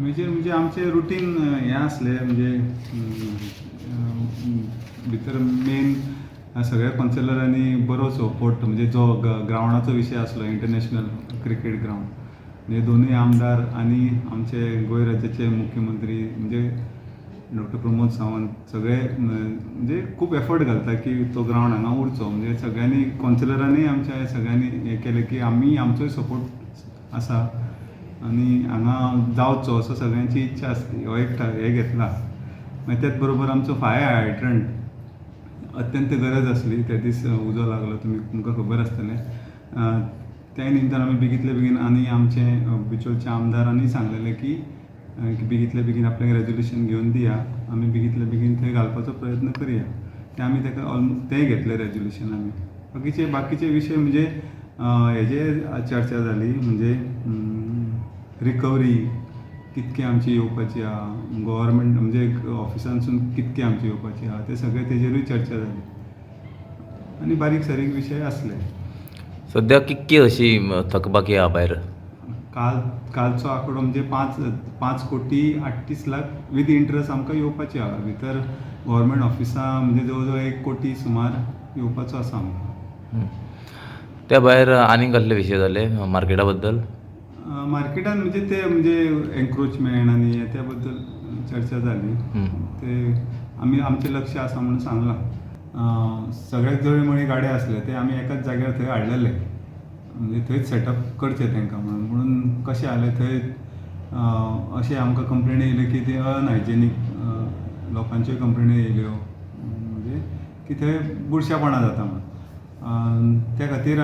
म्हणजे आमचे रुटीन हें आसलें म्हणजे भितर मेन सगळ्या कॉन्सिलरांनी बरो सपोर्ट म्हणजे जो ग्रावंडाचो विशय आसलो इंटरनॅशनल क्रिकेट ग्रावंड म्हणजे दोनूय आमदार आनी आमचे गोंय राज्याचे मुख्यमंत्री म्हणजे डॉक्टर प्रमोद सावंत सगळे म्हणजे खूब एफर्ट घालता की तो ग्रावंड हांगा उरचो म्हणजे सगळ्यांनी कॉन्सिलरांनी आमच्या सगळ्यांनी हें केलें की आमी आमचोय सपोर्ट आसा आनी हांगा जावचो असो सगळ्यांची इच्छा आसली हो एक हें घेतला मागीर त्याच बरोबर आमचो फायर हायड्रंट अत्यंत गरज आसली त्या दीस उजो लागलो तुमकां खबर आसतलें त्या निमतान आमी बेगींतल्या बेगीन आनी आमचे बिचोलच्या आमदारांनी सांगलेलें की बेगींतल्या बेगीन आपल्याक रेजोल्युशन घेवन दिया आमी बेगींतल्या बेगीन थंय घालपाचो प्रयत्न करया ते आमी ताका तेंय घेतलें रेजोल्युशन आमी बाकीचे विशय म्हणजे हेजे चर्चा जाली म्हणजे रिकवरी कितकी आमची येवपाची आहा गव्हर्मेंट म्हणजे ऑफिसांसून कितकी आमची येवपाची आहा ते सगळे तेजेरूय चर्चा जाली आनी बारीक सारीक विशय आसले. सद्या कितकी अशी थकबाकी आहा भायर? कालचो आंकडो म्हणजे 5,38,00,000 विथ इंट्रस्ट आमकां येवपाची आहा भितर गव्हर्मेंट ऑफिसां म्हणजे जवळ जवळ 1 कोटी सुमार येवपाचो आसा आमकां. त्या भायर आनीक कसले विशय जाले मार्केटा बद्दल? मार्केटान म्हणजे ते म्हणजे एन्क्रोचमेंट आनी त्या बद्दल चर्चा जाली ते आमी आमचें लक्ष आसा म्हणून सांगलां सगळ्याक जळमळी गाड्या आसले ते आमी एकाच जाग्यार थंय हाडलेले म्हणजे थंयच सेटअप करचे तांकां म्हणून कशें जालें थंय अशें आमकां कंप्लेनी येयल्यो की ते अनहायजेनीक लोकांच्योय कंप्लेनी येयल्यो म्हणजे की थंय बुरशेपणां जाता म्हणून त्या खातीर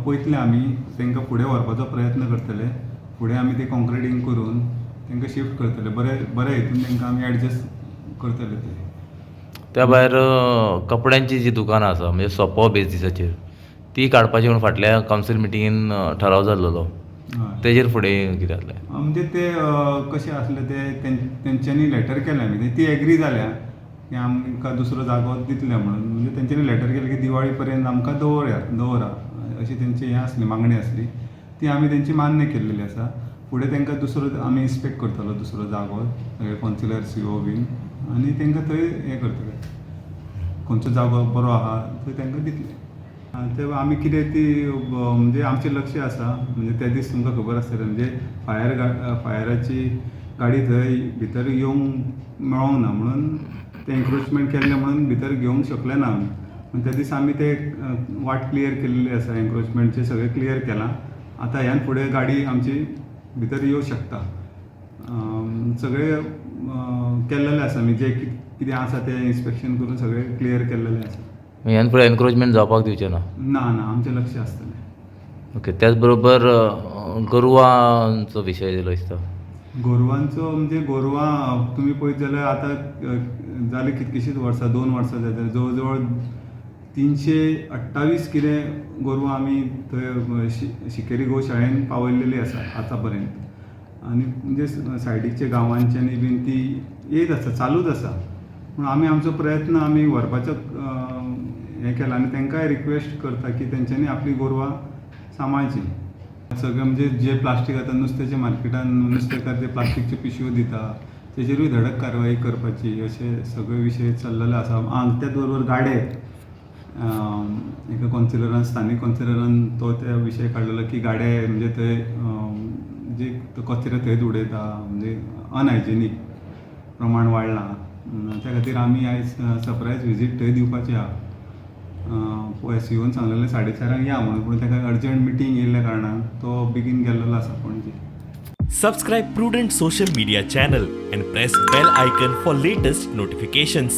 पळयतले आमी तांकां फुडें व्हरपाचो प्रयत्न करतले फुडें आमी ते कॉन्क्रिटींग करून तांकां शिफ्ट करतले बरे हितून तांकां आमी एडजस्ट करतले ते. त्या भायर कपड्यांची जी दुकानां आसा म्हणजे सोपो बेजिसाचेर ती काडपाची म्हणून फाटल्या कावन्सील मिटिंगेन ठराव जाल्लो तेजेर फुडें कितें जातलें? म्हणजे ते कशें आसलें ते तेंच्यांनी लेटर केलें म्हणजे ती एग्री जाल्या की आमकां दुसरो जागो दितले म्हणून म्हणजे तेंच्यांनी लेटर केलें की दिवाळी पर्यंत आमकां दवरा अशी तेंची हें आसली मागणी आसली ती आमी तेंची मान्य केल्लेली आसा. फुडें तांकां दुसरो आमी इन्स्पेक्ट करतलो दुसरो जागो सगळे कॉन्सिलर CO बीन आनी तांकां थंय हें करतले खंयचो जागो बरो आहा थंय तांकां दितले. ते आमी कितें ती म्हणजे आमचें लक्ष आसा म्हणजे त्या दीस तुमकां खबर आसतलें म्हणजे फायराची गाडी थंय भितर येवंक मेळोंक ना म्हणून ते एन्क्रोचमेंट केल्लें म्हणून भितर घेवंक शकले ना आमी त्या दीस आमी ते वाट क्लियर केल्ली आसा एन्क्रोचमेंटचें सगळें क्लियर केलां आतां ह्यान फुडें गाडी आमची भितर येवं शकता सगळें केल्लेलें आसा म्हणजे जे कितें आसा तें इन्स्पेक्शन करून सगळें क्लियर केल्लेलें आसा. ह्यान फुडें एन्क्रोचमेंट जावपाक दिवचें ना? ना आमचें लक्ष आसतलें. ओके. त्याच बरोबर गोरवांचो विशय येयलो दिसता. गोरवांचो म्हणजे गोरवां तुमी पळयत जाल्यार आतां जाली कितकीशींच वर्सां 2 वर्सां जाली जवळ जवळ 328 कितें गोरवां आमी थंय शिकेरी गोशाळेन पावयल्लेली आसा आतां पर्यंत आनी म्हणजे सायडीच्या गांवांच्यांनी बीन ती येत आसा चालूच आसा पूण आमी आमचो प्रयत्न आमी व्हरपाचो हें केलां आनी तांकांय रिक्वेस्ट करता की तेंच्यांनी आपली गोरवां सांबाळची. सगळें म्हणजे जे प्लास्टीक आतां नुस्त्याच्या मार्केटान नुस्तेकार जे प्लास्टीकच्यो पिशव्यो दिता तेजेरूय धडक कारवाई करपाची अशे सगळे विशय चल्लेले आसा. त्याच बरोबर गाडे एका कॉन्सिलरान स्थानीक कॉन्सिलरान तो त्या विशय काडलेलो की गाडे म्हणजे थंय जे कचरे थंयच उडयता म्हणजे अनहायजेनीक प्रमाण वाडलां त्या खातीर आमी आयज सरप्रायज विजीट थंय दिवपाची आहा. COन सांगलेलें 4:30 या म्हणून पूण ताका अर्जंट मिटींग येयल्ल्या कारणान तो बेगीन गेल्लो आसा पणजे. Subscribe Prudent social media channel and press bell icon for latest notifications.